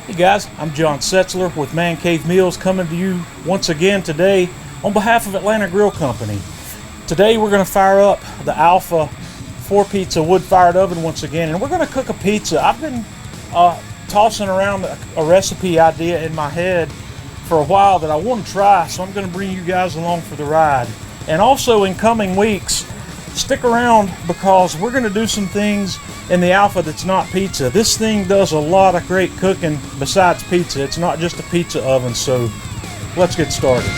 Hey guys, I'm John Setzler with Man Cave Meals, coming to you once again today on behalf of Atlanta Grill Company. Today we're going to fire up the Alfa PIZZE Wood Fired Oven once again, and we're going to cook a pizza. I've been tossing around a recipe idea in my head for a while that I want to try, so I'm going to bring you guys along for the ride. And also in coming weeks, stick around because we're going to do some things in the Alfa that's not pizza. This thing does a lot of great cooking besides pizza. It's not just a pizza oven, so let's get started.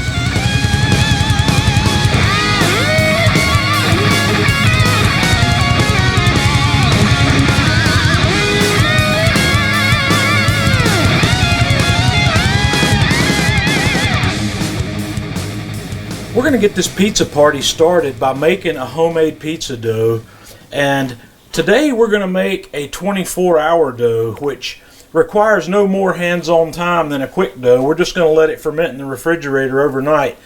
We're going to get this pizza party started by making a homemade pizza dough, and today we're going to make a 24-hour dough, which requires no more hands-on time than a quick dough. We're just going to let it ferment in the refrigerator overnight.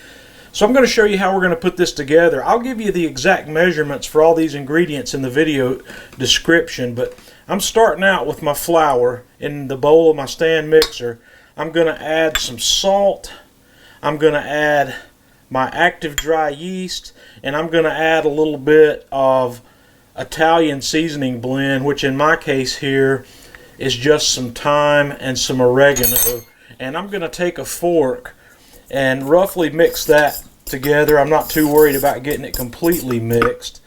So I'm going to show you how we're going to put this together. I'll give you the exact measurements for all these ingredients in the video description, but I'm starting out with my flour in the bowl of my stand mixer. I'm going to add some salt. I'm going to add my active dry yeast, and I'm going to add a little bit of Italian seasoning blend, which in my case here is just some thyme and some oregano. And I'm going to take a fork and roughly mix that together. I'm not too worried about getting it completely mixed.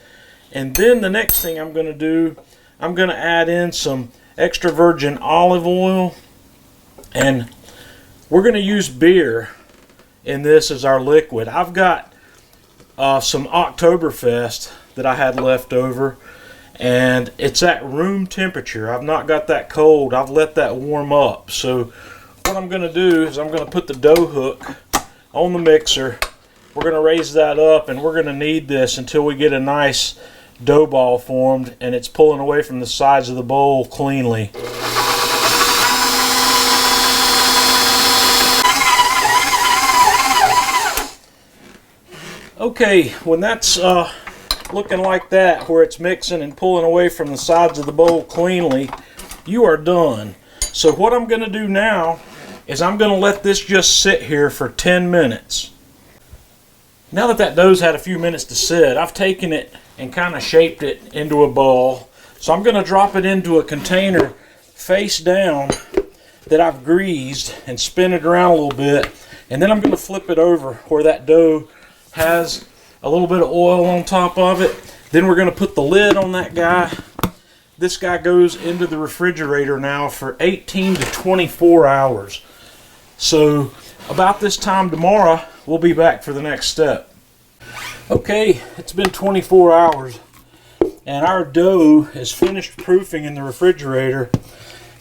And then the next thing I'm going to do, I'm going to add in some extra virgin olive oil, and we're going to use beer in this as our liquid. I've got some Oktoberfest that I had left over, and it's at room temperature. I've not got that cold. I've let that warm up. So what I'm going to do is I'm going to put the dough hook on the mixer. We're going to raise that up, and we're going to knead this until we get a nice dough ball formed and it's pulling away from the sides of the bowl cleanly. Okay, when that's looking like that, where it's mixing and pulling away from the sides of the bowl cleanly, you are done. So what I'm going to do now is I'm going to let this just sit here for 10 minutes. Now that dough's had a few minutes to sit, I've taken it and kind of shaped it into a ball. So I'm going to drop it into a container face down that I've greased and spin it around a little bit. And then I'm going to flip it over where that dough has a little bit of oil on top of it. Then we're going to put the lid on that guy. This guy goes into the refrigerator now for 18 to 24 hours. So about this time tomorrow, we'll be back for the next step. Okay, it's been 24 hours and our dough is finished proofing in the refrigerator,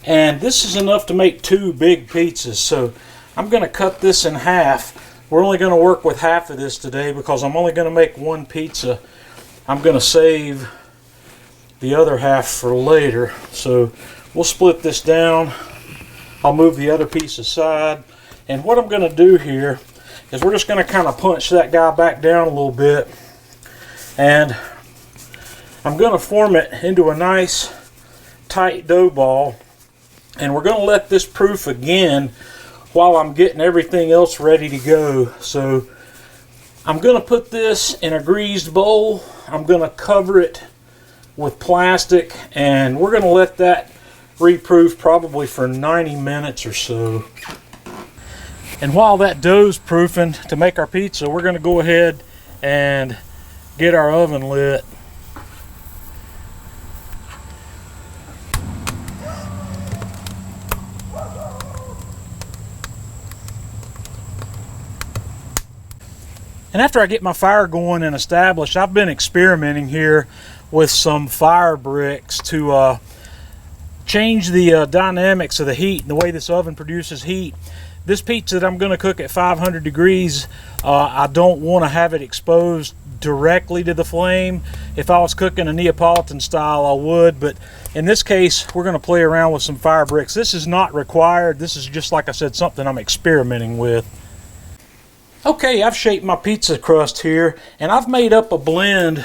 and this is enough to make 2 big pizzas. So I'm going to cut this in half. We're only going to work with half of this today because I'm only going to make 1 pizza. I'm going to save the other half for later. So we'll split this down. I'll move the other piece aside. And what I'm going to do here is we're just going to kind of punch that guy back down a little bit. And I'm going to form it into a nice tight dough ball. And we're going to let this proof again while I'm getting everything else ready to go. So I'm going to put this in a greased bowl. I'm going to cover it with plastic, and we're going to let that reproof probably for 90 minutes or so. And while that dough's proofing to make our pizza, we're going to go ahead and get our oven lit. And after I get my fire going and established, I've been experimenting here with some fire bricks to change the dynamics of the heat and the way this oven produces heat. This pizza that I'm going to cook at 500 degrees, I don't want to have it exposed directly to the flame. If I was cooking a Neapolitan style, I would, but in this case, we're going to play around with some fire bricks. This is not required. This is just, like I said, something I'm experimenting with. Okay, I've shaped my pizza crust here, and I've made up a blend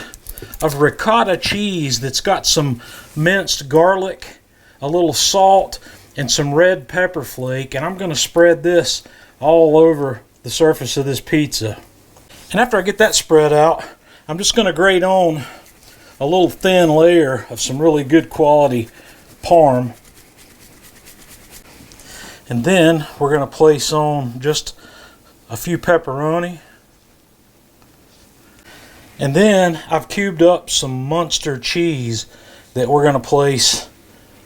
of ricotta cheese that's got some minced garlic, a little salt, and some red pepper flake, and I'm going to spread this all over the surface of this pizza. And after I get that spread out, I'm just going to grate on a little thin layer of some really good quality parm. And then we're going to place on just a few pepperoni. And then I've cubed up some Munster cheese that we're going to place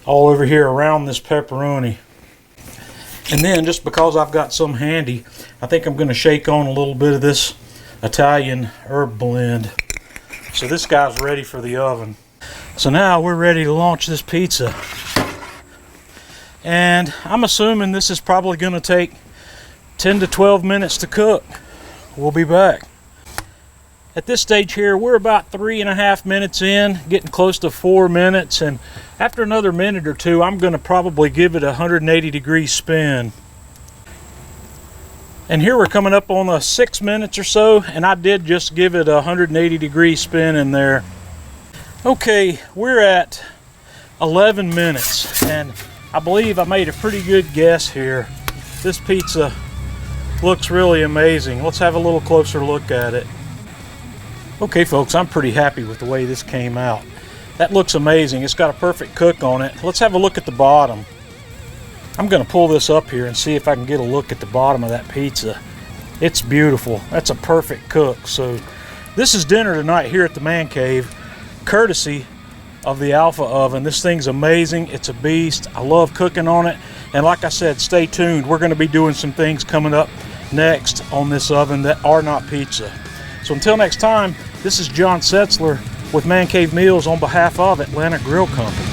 all over here around this pepperoni. And then, just because I've got some handy, I think I'm going to shake on a little bit of this Italian herb blend. So this guy's ready for the oven. So now we're ready to launch this pizza. And I'm assuming this is probably going to take 10 to 12 minutes to cook. We'll be back. At this stage here, we're about 3.5 minutes in, getting close to 4 minutes, and after another minute or two, I'm going to probably give it a 180-degree spin. And here we're coming up on the 6 minutes or so, and I did just give it a 180-degree spin in there. Okay, we're at 11 minutes, and I believe I made a pretty good guess here. This pizza looks really amazing. Let's have a little closer look at it. Okay folks, I'm pretty happy with the way this came out. That looks amazing. It's got a perfect cook on it. Let's have a look at the bottom. I'm going to pull this up here and see if I can get a look at the bottom of that pizza. It's beautiful. That's a perfect cook. So this is dinner tonight here at the Man Cave, courtesy of the Alfa Oven. This thing's amazing. It's a beast. I love cooking on it. And like I said, stay tuned. We're going to be doing some things coming up next on this oven that are not pizza. So until next time, this is John Setzler with Man Cave Meals on behalf of Atlanta Grill Company.